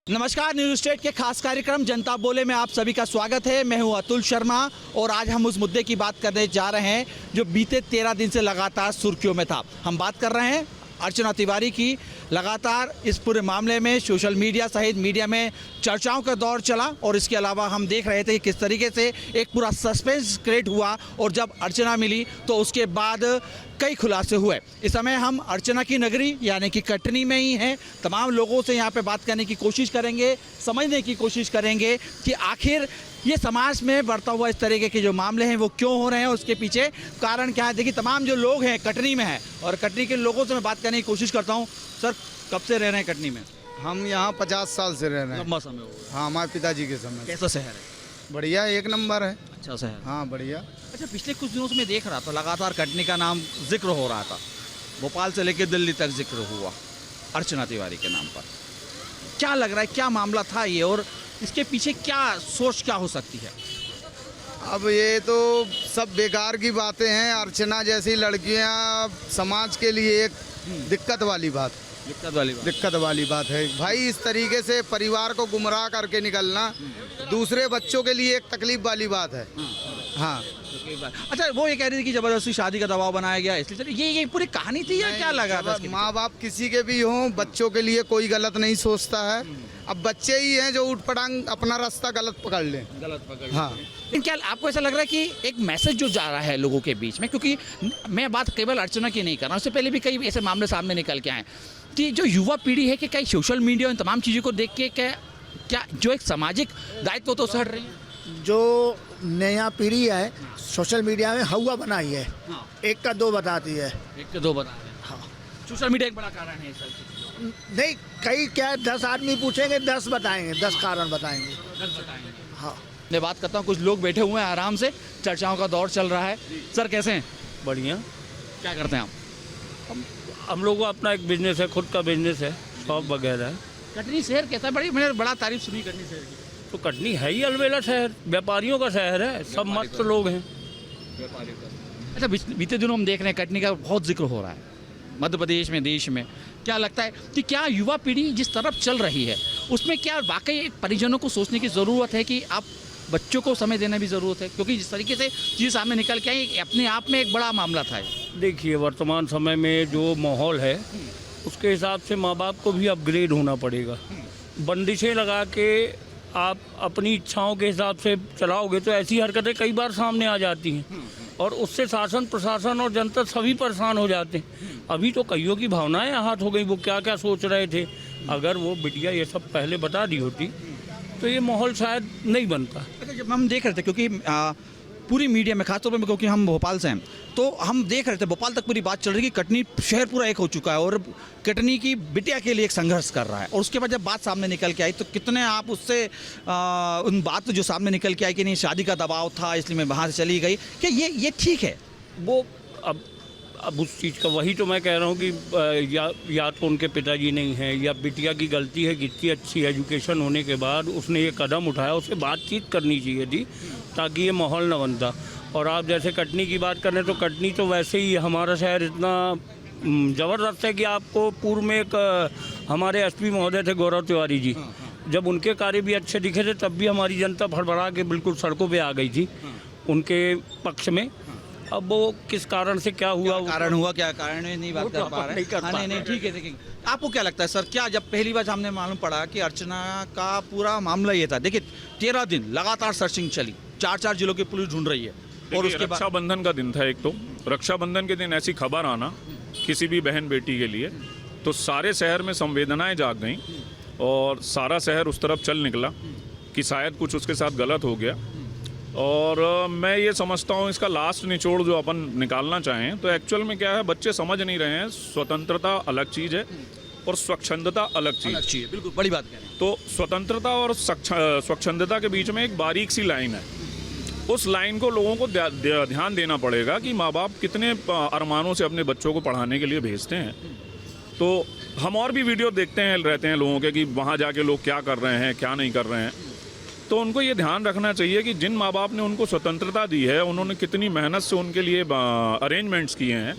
नमस्कार, news state के खास कार्यक्रम जनता बोले में आप सभी का स्वागत है। मैं हूं अतुल शर्मा और आज हम उस मुद्दे की बात करने जा रहे हैं जो बीते 13 दिन से लगातार सुर्खियों में था। हम बात कर रहे हैं अर्चना तिवारी की। लगातार इस पूरे मामले में सोशल मीडिया सहित मीडिया में चर्चाओं का दौर चला और इसके अलावा हम देख रहे थे कि किस तरीके से एक पूरा सस्पेंस क्रिएट हुआ और जब अर्चना मिली तो उसके बाद कई खुलासे हुए। इस समय हम अर्चना की नगरी यानी कि कटनी में ही हैं। तमाम लोगों से यहाँ पे बात करने की कोशिश करेंगे, समझने की कोशिश करेंगे कि आखिर ये समाज में बढ़ता हुआ इस तरीके के जो मामले हैं वो क्यों हो रहे हैं, उसके पीछे कारण क्या है। देखिए, तमाम जो लोग हैं कटनी में हैं और कटनी के लोगों से मैं बात करने की कोशिश करता हूँ। सर, कब से रह रहे हैं कटनी में? हम यहाँ 50 साल से रह रहे हैं। लंबा समय हो गया। हाँ, हमारे पिताजी के समय। कैसा शहर है? बढ़िया, एक नंबर है। अच्छा शहर। हाँ, बढ़िया। अच्छा, पिछले कुछ दिनों से मैं देख रहा था लगातार कटनी का नाम जिक्र हो रहा था। भोपाल से लेकर दिल्ली तक जिक्र हुआ अर्चना तिवारी के नाम पर। क्या लग रहा है, क्या मामला था ये और इसके पीछे क्या सोच क्या हो सकती है? अब ये तो सब बेकार की बातें हैं। अर्चना जैसी लड़कियाँ समाज के लिए एक दिक्कत वाली बात है भाई। इस तरीके से परिवार को गुमराह करके निकलना दूसरे बच्चों के लिए एक तकलीफ वाली बात है। हाँ। अच्छा, वो ये कह रही थी कि जबरदस्ती शादी का दबाव बनाया गया, इसलिए ये पूरी कहानी थी या क्या लगा था? माँ बाप किसी के भी हों, बच्चों के लिए कोई गलत नहीं सोचता है। अब बच्चे ही हैं जो उठ पटांग अपना रास्ता गलत पकड़ लें। हाँ। लेकिन क्या आपको ऐसा लग रहा है कि एक मैसेज जो जा रहा है लोगों के बीच में, क्योंकि मैं बात केवल अर्चना की नहीं कर रहा हूँ, उससे पहले भी कई ऐसे मामले सामने निकल के आए कि जो युवा पीढ़ी है कि कई सोशल मीडिया इन तमाम चीज़ों को देख के क्या जो एक सामाजिक दायित्व तो सड़ रही है। जो नया पीढ़ी है सोशल मीडिया में हवा बनाई है। हाँ। एक का दो बताती है। एक का दो बता रहे हैं। हाँ। सोशल मीडिया एक बड़ा कारण है इस सब चीज़। नहीं, कई क्या 10 आदमी पूछेंगे 10 बताएंगे, 10 कारण बताएंगे। हाँ। मैं बात करता हूँ, कुछ लोग बैठे हुए हैं आराम से, चर्चाओं का दौर चल रहा है। सर, कैसे हैं? बढ़िया। क्या करते हैं आप? हम लोगों का अपना एक बिजनेस है, खुद का बिजनेस है, शॉप वगैरह है। कटनी शहर कैसा है? मैंने बड़ा तारीफ सुनी कटनी शहर की। तो कटनी है ही अलबेला शहर, व्यापारियों का शहर है, सब मस्त लोग हैं। अच्छा, बीते दिनों हम देख रहे हैं कटनी का बहुत जिक्र हो रहा है मध्य प्रदेश में, देश में। क्या लगता है कि क्या युवा पीढ़ी जिस तरफ चल रही है उसमें क्या वाकई परिजनों को सोचने की ज़रूरत है कि आप बच्चों को समय देना भी ज़रूरत है? क्योंकि जिस तरीके से चीज़ सामने निकल के आई, अपने आप में एक बड़ा मामला था। देखिए, वर्तमान समय में जो माहौल है उसके हिसाब से माँ बाप को भी अपग्रेड होना पड़ेगा। बंदिशें लगा के आप अपनी इच्छाओं के हिसाब से चलाओगे तो ऐसी हरकतें कई बार सामने आ जाती हैं और उससे शासन प्रशासन और जनता सभी परेशान हो जाते हैं। अभी तो कईयों की भावनाएं आहत हो गई, वो क्या क्या सोच रहे थे। अगर वो बिटिया ये सब पहले बता दी होती तो ये माहौल शायद नहीं बनता। अच्छा, जब हम देख रहे थे, क्योंकि पूरी मीडिया में खासतौर पर क्योंकि हम भोपाल से हैं, तो हम देख रहे थे भोपाल तक पूरी बात चल रही है कि कटनी शहर पूरा एक हो चुका है और कटनी की बिटिया के लिए एक संघर्ष कर रहा है। और उसके बाद जब बात सामने निकल के आई तो कितने आप उससे उन बात जो सामने निकल के आई कि नहीं शादी का दबाव था इसलिए मैं वहाँ से चली गई, क्या ये ठीक है? वो अब उस चीज़ का वही तो मैं कह रहा हूँ कि या तो उनके पिताजी नहीं हैं या बिटिया की गलती है कि इतनी अच्छी एजुकेशन होने के बाद उसने ये कदम उठाया। उसे बातचीत करनी चाहिए थी ताकि ये माहौल न बनता। और आप जैसे कटनी की बात करें तो कटनी तो वैसे ही हमारा शहर इतना ज़बरदस्त है कि आपको पूर्व में एक हमारे एसपी महोदय थे गौरव तिवारी जी, जब उनके कार्य भी अच्छे दिखे थे तब भी हमारी जनता फड़फड़ा के बिल्कुल सड़कों पे आ गई थी उनके पक्ष में। अब वो किस कारण से क्या हुआ, क्या कारण नहीं बात कर पा रहे हैं। नहीं, ठीक है। देखिए, आपको क्या लगता है सर, क्या जब पहली बार हमने मालूम पड़ा कि अर्चना का पूरा मामला ये था, देखिए 13 दिन लगातार सर्चिंग चली, 4 जिलों की पुलिस ढूंढ रही है और उसके बाद रक्षाबंधन का दिन था। एक तो रक्षाबंधन के दिन ऐसी खबर आना किसी भी बहन बेटी के लिए तो सारे शहर में संवेदनाएं जाग गईं और सारा शहर उस तरफ चल निकला कि शायद कुछ उसके साथ गलत हो गया। और मैं ये समझता हूँ इसका लास्ट निचोड़ जो अपन निकालना चाहें तो एक्चुअल में क्या है, बच्चे समझ नहीं रहे हैं। स्वतंत्रता अलग चीज़ है और स्वच्छंदता अलग चीज़ है। बिल्कुल बड़ी बात कह रहे हैं। तो स्वतंत्रता और स्वच्छंदता के बीच में एक बारीक सी लाइन है। उस लाइन को लोगों को ध्यान देना पड़ेगा कि माँ बाप कितने अरमानों से अपने बच्चों को पढ़ाने के लिए भेजते हैं। तो हम और भी वीडियो देखते हैं रहते हैं लोगों के कि वहाँ जाके लोग क्या कर रहे हैं क्या नहीं कर रहे हैं। तो उनको ये ध्यान रखना चाहिए कि जिन माँ बाप ने उनको स्वतंत्रता दी है उन्होंने कितनी मेहनत से उनके लिए अरेंजमेंट्स किए हैं।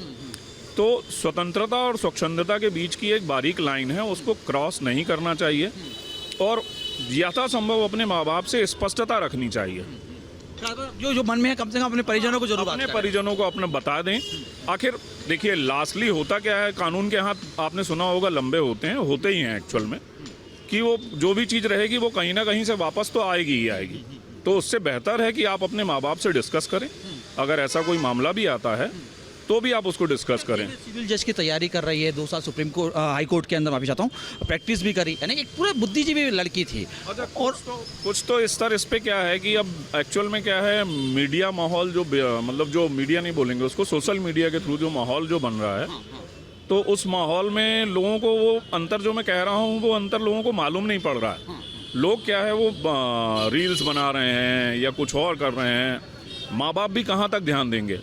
तो स्वतंत्रता और स्वच्छंदता के बीच की एक बारीक लाइन है, उसको क्रॉस नहीं करना चाहिए। और यथासंभव अपने माँ बाप से स्पष्टता रखनी चाहिए। जो जो मन में है कम से कम अपने परिजनों को जरूर बात अपने करें। परिजनों को अपने बता दें। आखिर देखिए लास्टली होता क्या है, कानून के हाथ आपने सुना होगा लंबे होते ही हैं एक्चुअल में, कि वो जो भी चीज़ रहेगी वो कहीं ना कहीं से वापस तो आएगी ही आएगी। तो उससे बेहतर है कि आप अपने माँ बाप से डिस्कस करें। अगर ऐसा कोई मामला भी आता है तो भी आप उसको डिस्कस करें। सिविल जज की तैयारी कर रही है, 2 साल सुप्रीम कोर्ट हाई कोर्ट के अंदर, माफी चाहता हूँ, प्रैक्टिस भी करी, यानी एक पूरे बुद्धिजीवी लड़की थी। और कुछ तो इस पे क्या है कि अब एक्चुअल में क्या है, मीडिया माहौल जो मतलब जो मीडिया नहीं बोलेंगे उसको, सोशल मीडिया के थ्रू जो माहौल जो बन रहा है, तो उस माहौल में लोगों को वो अंतर जो मैं कह रहा हूँ वो अंतर लोगों को मालूम नहीं पड़ रहा है। लोग क्या है वो रील्स बना रहे हैं या कुछ और कर रहे हैं। माँ बाप भी कहाँ तक ध्यान देंगे?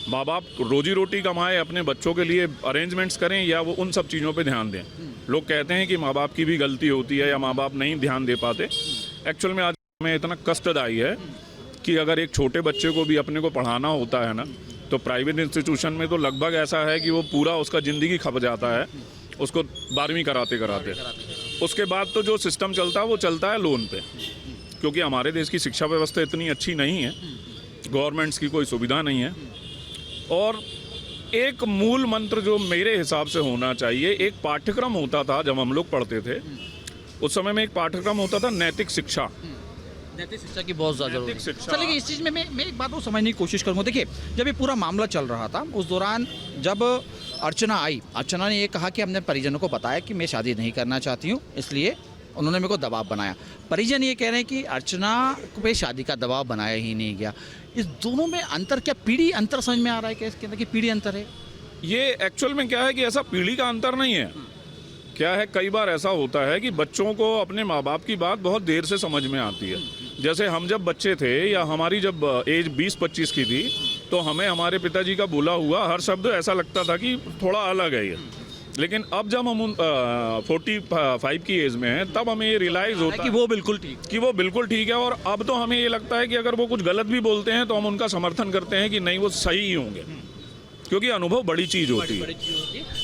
माँ बाप रोजी रोटी कमाए, अपने बच्चों के लिए अरेंजमेंट्स करें या वो उन सब चीज़ों पे ध्यान दें। लोग कहते हैं कि माँ बाप की भी गलती होती है या माँ बाप नहीं ध्यान दे पाते। एक्चुअल में आज में इतना कष्टदायी है कि अगर एक छोटे बच्चे को भी अपने को पढ़ाना होता है ना, तो प्राइवेट इंस्टीट्यूशन में तो लगभग ऐसा है कि वो पूरा उसका ज़िंदगी खप जाता है उसको 12वीं कराते कराते। उसके बाद तो जो सिस्टम चलता है वो चलता है लोन पे, क्योंकि हमारे देश की शिक्षा व्यवस्था इतनी अच्छी नहीं है, गवर्नमेंट्स की कोई सुविधा नहीं है। और एक मूल मंत्र जो मेरे हिसाब से होना चाहिए, एक पाठ्यक्रम होता था जब हम लोग पढ़ते थे, उस समय में एक पाठ्यक्रम होता था नैतिक शिक्षा। नैतिक शिक्षा की बहुत ज़्यादा जरूरत है। शिक्षा। चलिए इस चीज़ में मैं एक बात को समझने की कोशिश करूँगा। देखिए जब ये पूरा मामला चल रहा था उस दौरान जब अर्चना आई, अर्चना ने ये कहा कि हमने परिजनों को बताया कि मैं शादी नहीं करना चाहती हूँ, इसलिए उन्होंने मेरे को दबाव बनाया। परिजन ये कह रहे हैं कि अर्चना पे शादी का दबाव बनाया ही नहीं गया। इस दोनों में अंतर, क्या पीढ़ी अंतर समझ में आ रहा है? क्या इसके अंदर की पीढ़ी अंतर है? ये एक्चुअल में क्या है कि ऐसा पीढ़ी का अंतर नहीं है। क्या है, कई बार ऐसा होता है कि बच्चों को अपने माँ बाप की बात बहुत देर से समझ में आती है। जैसे हम जब बच्चे थे या हमारी जब एज 20-25 की थी, तो हमें हमारे पिताजी का बोला हुआ हर शब्द ऐसा लगता था कि थोड़ा अलग है ये। लेकिन अब जब हम 45 की एज में हैं, तब हमें ये रियलाइज़ होता है कि वो बिल्कुल ठीक है। और अब तो हमें ये लगता है कि अगर वो कुछ गलत भी बोलते हैं तो हम उनका समर्थन करते हैं कि नहीं, वो सही ही होंगे, क्योंकि अनुभव बड़ी चीज़ होती है।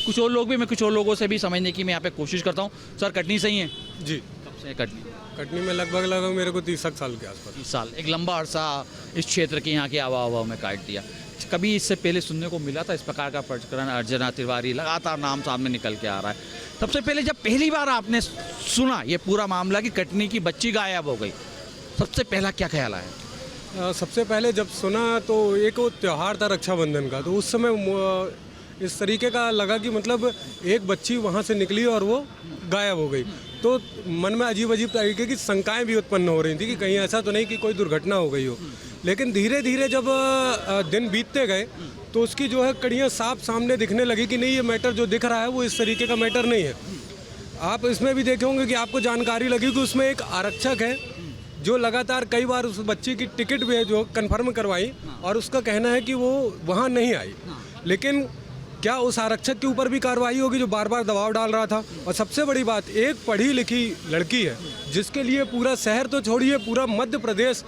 कुछ और लोग भी, मैं कुछ और लोगों से भी समझने की मैं यहाँ पे कोशिश करता हूँ। सर कटनी सही है? जी, कब से कटनी? कटनी में लगभग मेरे को 30 साल के आसपास। 30 साल, एक लंबा अरसा इस क्षेत्र के यहाँ के आवा में काट दिया। कभी इससे पहले सुनने को मिला था इस प्रकार का प्रकरण? अर्चना तिवारी लगातार नाम सामने निकल के आ रहा है। सबसे पहले जब पहली बार आपने सुना ये पूरा मामला कि कटनी की बच्ची गायब हो गई, सबसे पहला क्या ख्याल आया? सबसे पहले जब सुना तो एक वो त्यौहार था रक्षाबंधन का, तो उस समय इस तरीके का लगा कि मतलब एक बच्ची वहाँ से निकली और वो गायब हो गई। तो मन में अजीब अजीब तरीके की शंकाएं भी उत्पन्न हो रही थी कि कहीं ऐसा तो नहीं कि कोई दुर्घटना हो गई हो। लेकिन धीरे धीरे जब दिन बीतते गए तो उसकी जो है कड़ियाँ साफ सामने दिखने लगी कि नहीं, ये मैटर जो दिख रहा है वो इस तरीके का मैटर नहीं है। आप इसमें भी देखे होंगे कि आपको जानकारी लगी कि उसमें एक आरक्षक है जो लगातार कई बार उस बच्ची की टिकट भी है जो कंफर्म करवाई, और उसका कहना है कि वो वहाँ नहीं आई। लेकिन क्या उस आरक्षक के ऊपर भी कार्रवाई होगी जो बार बार दबाव डाल रहा था? और सबसे बड़ी बात, एक पढ़ी लिखी लड़की है जिसके लिए पूरा शहर तो छोड़िए, पूरा मध्य प्रदेश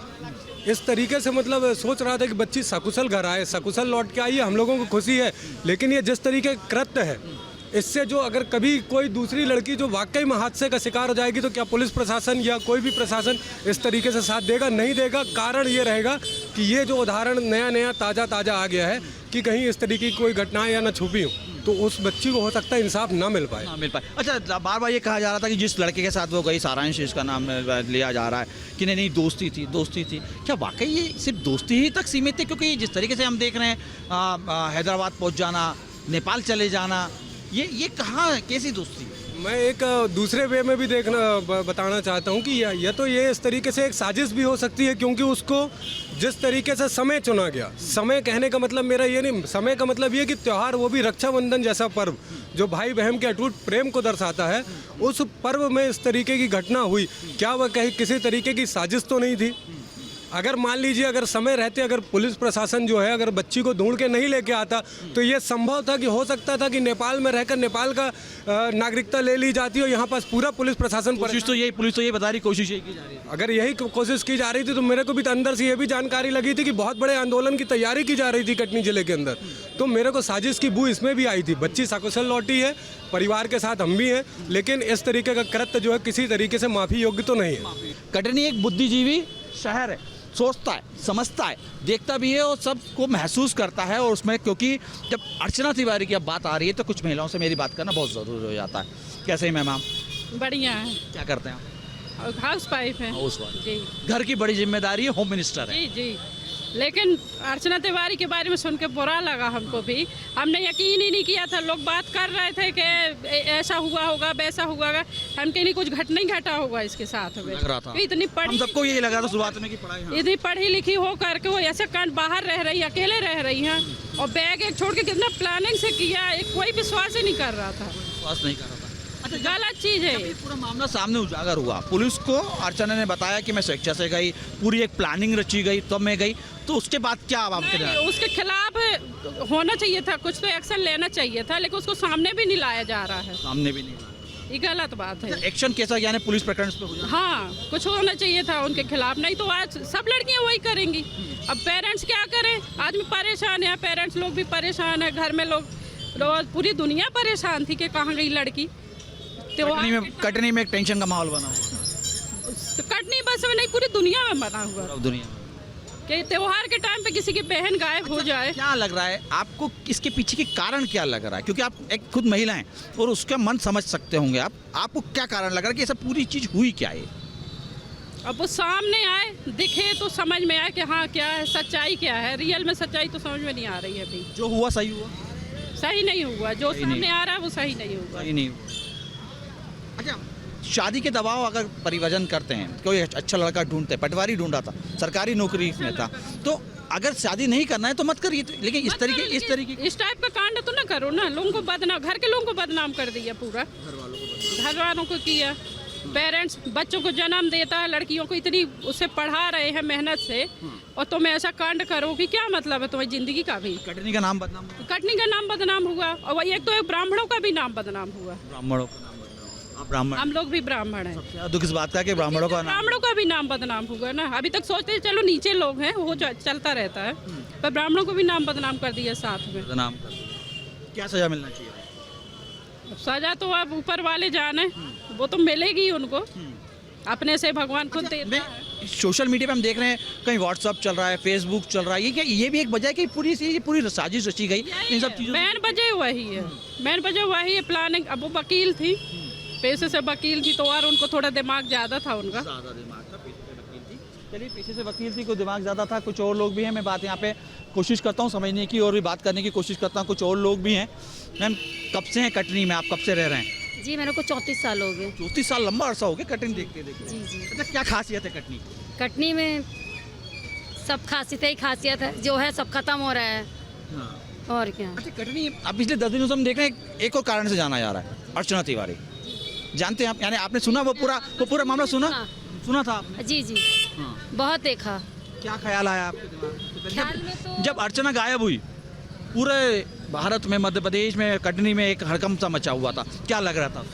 इस तरीके से मतलब सोच रहा था कि बच्ची सकुशल घर आए, सकुशल लौट के आई है, हम लोगों को खुशी है। लेकिन ये जिस तरीके का कृत्य है, इससे जो अगर कभी कोई दूसरी लड़की जो वाकई में हादसे का शिकार हो जाएगी तो क्या पुलिस प्रशासन या कोई भी प्रशासन इस तरीके से साथ देगा? नहीं देगा। कारण ये रहेगा कि ये जो उदाहरण नया ताज़ा आ गया है कि कहीं इस तरीके की कोई घटनाएं या ना छुपी हो, तो उस बच्ची को हो सकता है इंसाफ ना मिल पाए। अच्छा, बार बार ये कहा जा रहा था कि जिस लड़के के साथ वो गई, सारांश इसका नाम लिया जा रहा है कि नहीं दोस्ती थी। क्या वाकई ये सिर्फ दोस्ती ही तक सीमित है? क्योंकि जिस तरीके से हम देख रहे हैं हैदराबाद पहुंच जाना, नेपाल चले जाना, ये कहाँ है, कैसी दोस्ती? मैं एक दूसरे वे में भी बताना चाहता हूँ कि यह तो ये इस तरीके से एक साजिश भी हो सकती है, क्योंकि उसको जिस तरीके से समय चुना गया, समय कहने का मतलब मेरा ये नहीं, समय का मतलब ये कि त्यौहार, वो भी रक्षाबंधन जैसा पर्व जो भाई बहन के अटूट प्रेम को दर्शाता है, उस पर्व में इस तरीके की घटना हुई। क्या वह कहीं किसी तरीके की साजिश तो नहीं थी? अगर मान लीजिए अगर समय रहते अगर पुलिस प्रशासन जो है अगर बच्ची को ढूंढ के नहीं लेके आता तो ये संभव था कि हो सकता था कि नेपाल में रहकर नेपाल का नागरिकता ले ली जाती और यहाँ पास पूरा पुलिस प्रशासन पुलिस तो यही बता रही, कोशिश यही की जा रही है। अगर यही कोशिश की जा रही थी तो मेरे को भी तो अंदर से ये भी जानकारी लगी थी कि बहुत बड़े आंदोलन की तैयारी की जा रही थी कटनी जिले के अंदर। तो मेरे को साजिश की बू इसमें भी आई थी। बच्ची सकुशल लौटी है, परिवार के साथ हम भी हैं, लेकिन इस तरीके का कृत्य जो है किसी तरीके से माफ़ी योग्य तो नहीं है। कटनी एक बुद्धिजीवी शहर है, सोचता है, समझता है, देखता भी है और सबको महसूस करता है। और उसमें क्योंकि जब अर्चना तिवारी की अब बात आ रही है तो कुछ महिलाओं से मेरी बात करना बहुत ज़रूरी हो जाता है। कैसे हैं मैम आप? बढ़िया है। क्या करते हैं आप? हाउस वाइफ है। Housewife. जी घर की बड़ी जिम्मेदारी है, होम मिनिस्टर है। जी जी। लेकिन अर्चना तिवारी के बारे में सुन के बुरा लगा हमको भी। हमने यकीन ही नहीं किया था। लोग बात कर रहे थे कि ऐसा हुआ होगा, वैसा हुआ होगा। हम कहीं कुछ नहीं घटा होगा इसके साथ में। लग रहा था। इतनी हम सबको यही लगा था शुरुआत में कि पढ़ाई, हाँ। इतनी पढ़ी लिखी हो करके वो ऐसे कांड बाहर रह रही, अकेले रह रही हैं और बैग एक छोड़ के कितना प्लानिंग से किया, एक कोई विश्वास ही नहीं कर रहा था। विश्वास नहीं कर रहा था। अच्छा, गलत चीज़ है। ये पूरा मामला सामने उजागर हुआ, पुलिस को अर्चना ने बताया कि मैं स्वेच्छा से गई, पूरी एक प्लानिंग रची गई, तब मैं गई, तो उसके बाद क्या अब आपके नहीं, उसके खिलाफ होना चाहिए था, कुछ तो एक्शन लेना चाहिए था, लेकिन उसको सामने भी नहीं लाया जा रहा है। सामने भी नहीं, ये गलत बात है। एक्शन कैसा यानी पुलिस प्रकरण पे हो जाए? हाँ, कुछ होना चाहिए था उनके खिलाफ, नहीं तो आज सब लड़कियां वही करेंगी। अब पेरेंट्स क्या करें? आदमी परेशान है, पेरेंट्स लोग भी परेशान है, घर में लोग पूरी दुनिया परेशान थी कि कहाँ गई लड़की। कटनी में एक टेंशन का माहौल बना हुआ, कटनी बस में नहीं, पूरी दुनिया में बना हुआ दुनिया में कि त्योहार के टाइम पे किसी की बहन गायब हो जाए। क्या लग रहा है आपको, इसके पीछे के कारण क्या लग रहा है? क्योंकि आप एक खुद महिला हैं और उसका मन समझ सकते होंगे आप, आपको क्या कारण लग रहा है कि ये सब पूरी चीज हुई क्या है? अब वो सामने आए, दिखे तो समझ में आए कि हाँ क्या है, सच्चाई क्या है। रियल में सच्चाई तो समझ में नहीं आ रही है अभी। जो हुआ सही हुआ? सही नहीं हुआ, जो सामने आ रहा है वो सही नहीं हुआ। सही नहीं हुआ। अच्छा, शादी के दबाव अगर परिवर्तन करते हैं, कोई अच्छा लड़का ढूंढते, पटवारी ढूंढा था, सरकारी नौकरी में था, तो अगर शादी नहीं करना है तो मत करिए, लेकिन इस तरीके इस टाइप का कांड तो ना करो ना। लोगों को बदनाम, घर के लोगों को बदनाम कर दिया, पूरा घर वालों को किया। पेरेंट्स बच्चों को जन्म देता है, लड़कियों को इतनी उसे पढ़ा रहे हैं मेहनत से, और तुम ऐसा कांड करोगे, क्या मतलब है तुम्हारी जिंदगी का भी? कटनी का नाम बदनाम हुआ। कटनी का नाम बदनाम हुआ, और वही एक तो एक ब्राह्मणों का भी नाम बदनाम हुआ। ब्राह्मणों का नाम बदनाम, आप ब्राह्मण, हम लोग भी ब्राह्मण हैं। दुख इस बात का कि ब्राह्मणों का भी नाम बदनाम हुआ ना। अभी तक सोचते हैं चलो नीचे लोग हैं, वो चलता रहता है, पर ब्राह्मणों को भी नाम बदनाम कर दिया साथ में। बदनाम कर, क्या सजा मिलना चाहिए? सजा तो अब ऊपर वाले जाने, वो तो मिलेगी ही उनको, अपने से भगवान खुद देता है। सोशल मीडिया पे हम देख रहे हैं कहीं व्हाट्सअप चल रहा है, फेसबुक चल रहा है, ये क्या, ये भी एक वजह है कि पूरी साजिश रची गई इन सब चीज़ों? मेन वजह वही है, मेन वजह वही है, प्लानिंग। अब वो वकील थी, पैसे से वकील थी, तो और उनको थोड़ा दिमाग ज़्यादा था, उनका ज़्यादा दिमाग था, पैसे से वकील थी। चलिए, पैसे से वकील थी, कोई दिमाग ज़्यादा था, कुछ और लोग भी हैं। मैं बात यहाँ पे कोशिश करता हूँ समझने की और भी बात करने की कोशिश करता हूँ, कुछ और लोग भी हैं। मैम, कब से हैं कटनी में, आप कब से रह रहे हैं? जी, मेरे को 34 साल हो गए। 34 साल, लंबा अरसा हो गया कटनी देखते देखते। जी जी। अच्छा, क्या खासियत है कटनी? कटनी में सब खासियत ही खासियत है, जो है सब खत्म हो रहा है। हाँ। और क्या? अच्छा, कटनी अब पिछले 10 दिनों से हम देख रहे हैं एक और कारण से जाना जा रहा है, अर्चना तिवारी। जानते हैं आप, यानी आपने सुना वो पूरा मामला सुना था आपने? जी जी, हाँ। बहुत देखा। क्या ख्याल आया आपके दिमाग में? ख्याल में तो जब अर्चना गायब हुई, पूरे भारत में, मध्य प्रदेश में, कटनी में एक हड़कंप सा मचा हुआ था, क्या लग रहा था?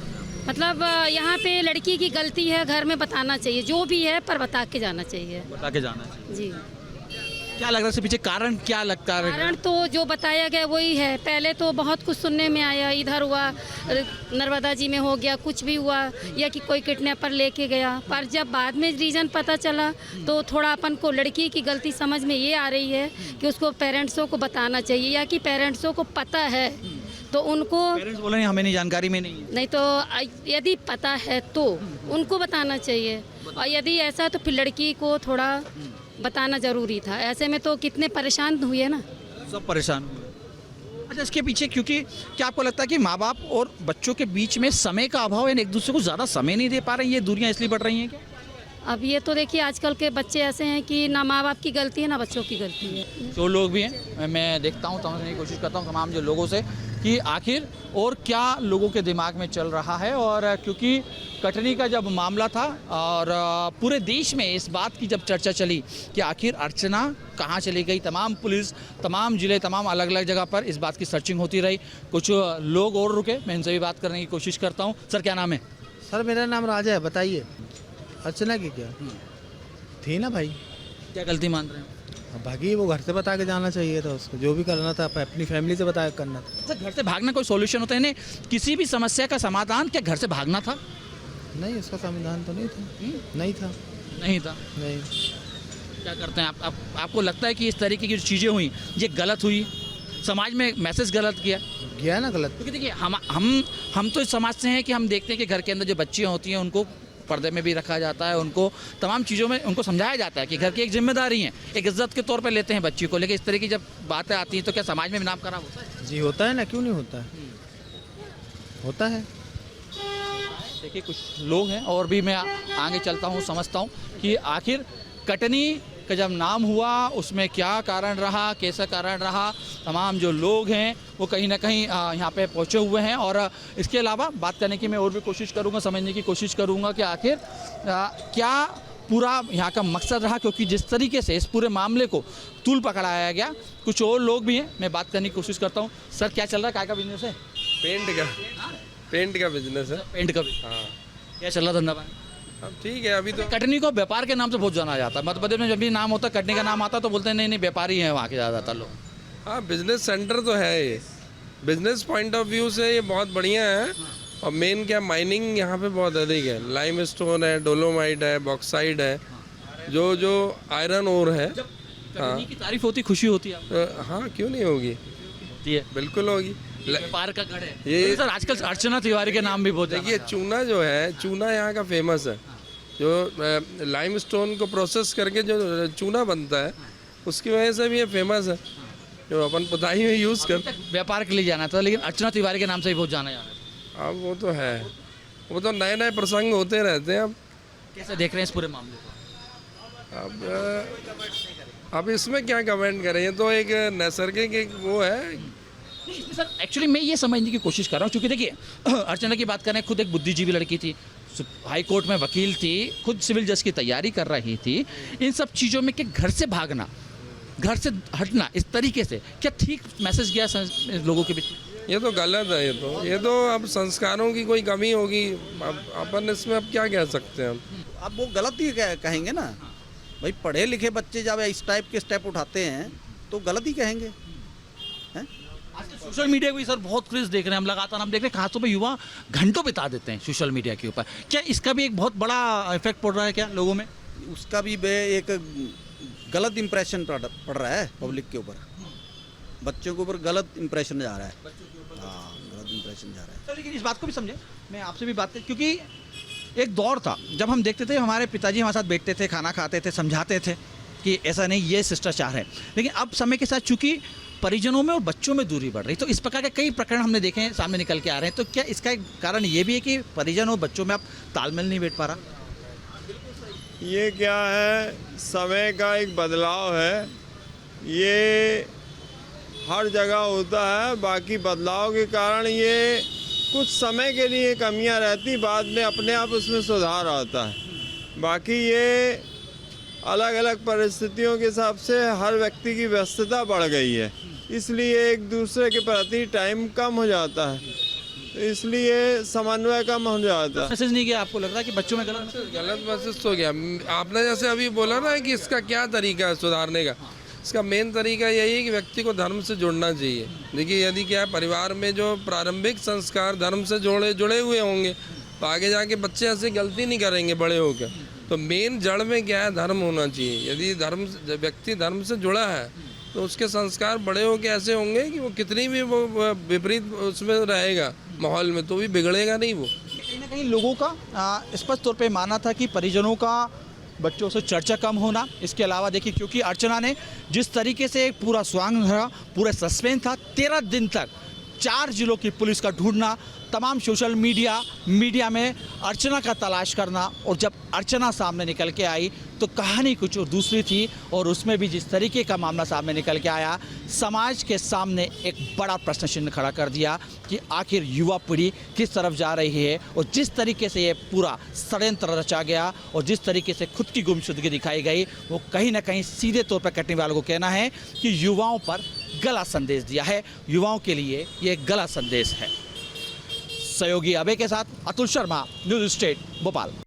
मतलब यहाँ पे लड़की की गलती है, घर में बताना चाहिए, जो भी है पर बता के जाना चाहिए। बता के जाना चाहिए। जी। क्या लग रहा है इसके पीछे कारण क्या लगता है? कारण तो जो बताया गया वही है। पहले तो बहुत कुछ सुनने में आया, इधर हुआ, नर्मदा जी में हो गया, कुछ भी हुआ, या कि कोई किडनैपर लेके गया, पर जब बाद में रीज़न पता चला तो थोड़ा अपन को लड़की की गलती समझ में ये आ रही है कि उसको पेरेंट्सों को बताना चाहिए, या कि पेरेंट्सों को पता है तो उनको, पेरेंट्स बोले हमें नहीं, जानकारी में नहीं है। नहीं तो यदि पता है तो उनको बताना चाहिए, और यदि ऐसा तो फिर लड़की को थोड़ा बताना ज़रूरी था। ऐसे में तो कितने परेशान हुए ना, सब परेशान हुए। अच्छा, इसके पीछे क्योंकि क्या आपको लगता है कि माँ बाप और बच्चों के बीच में समय का अभाव है, एक दूसरे को ज़्यादा समय नहीं दे पा रहे हैं, ये दूरियां इसलिए बढ़ रही हैं क्या? अब ये तो देखिए आजकल के बच्चे ऐसे हैं कि ना माँ बाप की गलती है ना बच्चों की गलती है। जो लोग भी हैं, मैं देखता हूँ, समझने की कोशिश करता हूँ तमाम जो लोगों से कि आखिर और क्या लोगों के दिमाग में चल रहा है। और क्योंकि कटनी का जब मामला था और पूरे देश में इस बात की जब चर्चा चली कि आखिर अर्चना कहाँ चली गई, तमाम पुलिस, तमाम जिले, तमाम अलग अलग जगह पर इस बात की सर्चिंग होती रही। कुछ लोग और रुके, मैं इनसे भी बात करने की कोशिश करता हूँ। सर क्या नाम है? सर मेरा नाम राजा है, बताइए अर्चना की क्या थी ना भाई, क्या गलती मान रहे हैं? अब भागी वो घर से बता के जाना चाहिए था उसको, जो भी करना था अपनी फैमिली से बता के करना था। सर घर से भागना कोई सॉल्यूशन होता है? इन्हें किसी भी समस्या का समाधान क्या घर से भागना था? नहीं, उसका समाधान तो नहीं था। नहीं था। नहीं था। नहीं। क्या करते हैं आप आपको लगता है कि इस तरीके की जो चीज़ें हुई ये गलत हुई, समाज में मैसेज गलत गया ना गलत? क्योंकि देखिए हम तो इस समाज से हैं कि हम देखते हैं कि घर के अंदर जो बच्चियाँ होती हैं उनको पर्दे में भी रखा जाता है, उनको तमाम चीज़ों में उनको समझाया जाता है कि घर की एक जिम्मेदारी है, एक इज्जत के तौर पे लेते हैं बच्ची को। लेकिन इस तरह की जब बातें आती हैं तो क्या समाज में भी नाम खराब होता है? जी होता है ना, क्यों नहीं होता है, होता है। देखिए कुछ लोग हैं और भी मैं आगे चलता हूँ, समझता हूँ कि आखिर कटनी का जब नाम हुआ उसमें क्या कारण रहा, कैसा कारण रहा। तमाम जो लोग हैं वो कहीं ना कहीं यहाँ पे पहुँचे हुए हैं और इसके अलावा बात करने की मैं और भी कोशिश करूँगा, समझने की कोशिश करूँगा कि आखिर क्या पूरा यहाँ का मकसद रहा। क्योंकि जिस तरीके से इस पूरे मामले को तूल पकड़ाया गया, कुछ और लोग भी हैं, मैं बात करने की कोशिश करता हूँ। सर क्या चल रहा है, काय का बिजनेस है? पेंट का बिजनेस है। पेंट का भी? हाँ। क्या चल रहा धंधा पानी? अब ठीक है, अभी तो कटनी को व्यापार के नाम से बहुत जाना जाता है। मध्य प्रदेश में जब भी नाम होता है, कटनी का नाम आता है तो बोलते हैं नहीं व्यापारी हैं वहाँ के ज़्यादातर लोग। हाँ, बिजनेस सेंटर तो है ये। बिजनेस पॉइंट ऑफ व्यू से ये बहुत बढ़िया है। और मेन क्या, माइनिंग यहाँ पे बहुत अधिक है। लाइमस्टोन है, डोलोमाइट है, बॉक्साइड है, जो आयरन ओर है। हाँ की तारीफ होती, खुशी होती है तो हाँ, क्यों नहीं होगी, बिल्कुल होगी। व्यापार का गढ़ है ये सर। आजकल अर्चना तिवारी के नाम भी बहुत देखिए, चूना जो है, चूना यहाँ का फेमस है। जो लाइमस्टोन को प्रोसेस करके जो चूना बनता है उसकी वजह से भी ये फेमस है, जो अपन पुताई में यूज़ कर। व्यापार के लिए जाना था, लेकिन अर्चना तिवारी के नाम से ही बहुत जाना जाना है। अब वो तो है, वो तो नए नए प्रसंग होते रहते हैं। अब कैसे देख रहे हैं इस पूरे मामले को? अब इसमें क्या कमेंट करें, ये तो एक नैसर्गिक एक वो है। सर एक्चुअली मैं ये समझने की कोशिश कर रहा हूँ, क्योंकि देखिए अर्चना की बात करें, खुद एक बुद्धिजीवी लड़की थी, हाई कोर्ट में वकील थी, खुद सिविल जज की तैयारी कर रही थी। इन सब चीज़ों में कि घर से भागना, घर से हटना इस तरीके से क्या ठीक मैसेज गया लोगों के बीच? ये तो गलत है। ये तो अब संस्कारों की कोई कमी होगी। अपन इसमें अब क्या कह सकते हैं? अब वो गलत ही कहेंगे ना भाई। पढ़े लिखे बच्चे जब इस टाइप के स्टेप उठाते हैं तो गलत ही कहेंगे। आजकल सोशल मीडिया को भी सर बहुत क्रेज देख रहे हैं हम, लगातार हम देख रहे हैं खासतौर पे युवा घंटों बिता देते हैं सोशल मीडिया के ऊपर। क्या इसका भी एक बहुत बड़ा इफेक्ट पड़ रहा है क्या लोगों में? उसका भी एक गलत इंप्रेशन पड़ रहा है पब्लिक के ऊपर, बच्चों के ऊपर गलत इंप्रेशन जा रहा है। हाँ, गलत इंप्रेशन जा रहा है। तो लेकिन इस बात को भी समझे, मैं आपसे भी बात कर, क्योंकि एक दौर था जब हम देखते थे, हमारे पिताजी हमारे साथ बैठते थे, खाना खाते थे, समझाते थे कि ऐसा नहीं, ये शिष्टाचार है। लेकिन अब समय के साथ चूंकि परिजनों में और बच्चों में दूरी बढ़ रही, तो इस प्रकार के कई प्रकरण हमने देखे हैं सामने निकल के आ रहे हैं। तो क्या इसका एक कारण ये भी है कि परिजन और बच्चों में अब तालमेल नहीं बैठ पा रहा? ये क्या है, समय का एक बदलाव है। ये हर जगह होता है। बाकी बदलाव के कारण ये कुछ समय के लिए कमियां रहती, बाद में अपने आप उसमें सुधार आता है। बाकी ये अलग अलग परिस्थितियों के हिसाब से हर व्यक्ति की व्यस्तता बढ़ गई है, इसलिए एक दूसरे के प्रति टाइम कम हो जाता है, इसलिए समन्वय कम हो जाता है। मैसेज नहीं गया आपको लग रहा है कि बच्चों में गलत मैसेज तो गया? आपने जैसे अभी बोला ना कि इसका क्या तरीका है सुधारने का, इसका मेन तरीका यही है कि व्यक्ति को धर्म से जुड़ना चाहिए। देखिए, यदि क्या है, परिवार में जो प्रारंभिक संस्कार धर्म से जुड़े हुए होंगे तो आगे जाके बच्चे ऐसे गलती नहीं करेंगे बड़े होकर। तो मेन जड़ में क्या है, धर्म होना चाहिए। यदि व्यक्ति धर्म से जुड़ा है तो उसके संस्कार बड़े होकर ऐसे होंगे कि वो कितनी भी वो विपरीत उसमें रहेगा माहौल में तो भी बिगड़ेगा नहीं। वो कहीं ना कहीं लोगों का स्पष्ट तौर पे मानना था कि परिजनों का बच्चों से चर्चा कम होना। इसके अलावा देखिए, क्योंकि अर्चना ने जिस तरीके से एक पूरा स्वांग भरा, पूरा सस्पेंस था, 13 दिन तक 4 जिलों की पुलिस का ढूंढना, तमाम सोशल मीडिया में अर्चना का तलाश करना, और जब अर्चना सामने निकल के आई तो कहानी कुछ दूसरी थी। और उसमें भी जिस तरीके का मामला सामने निकल के आया, समाज के सामने एक बड़ा प्रश्न चिन्ह खड़ा कर दिया कि आखिर युवा पीढ़ी किस तरफ जा रही है। और जिस तरीके से ये पूरा षड्यंत्र रचा गया और जिस तरीके से खुद की गुमशुदगी दिखाई गई, वो कहीं ना कहीं सीधे तौर पर कटने वालों को कहना है कि युवाओं पर गलत संदेश दिया है, युवाओं के लिए ये गलत संदेश है। सहयोगी अबे के साथ अतुल शर्मा, न्यूज़ स्टेट, भोपाल।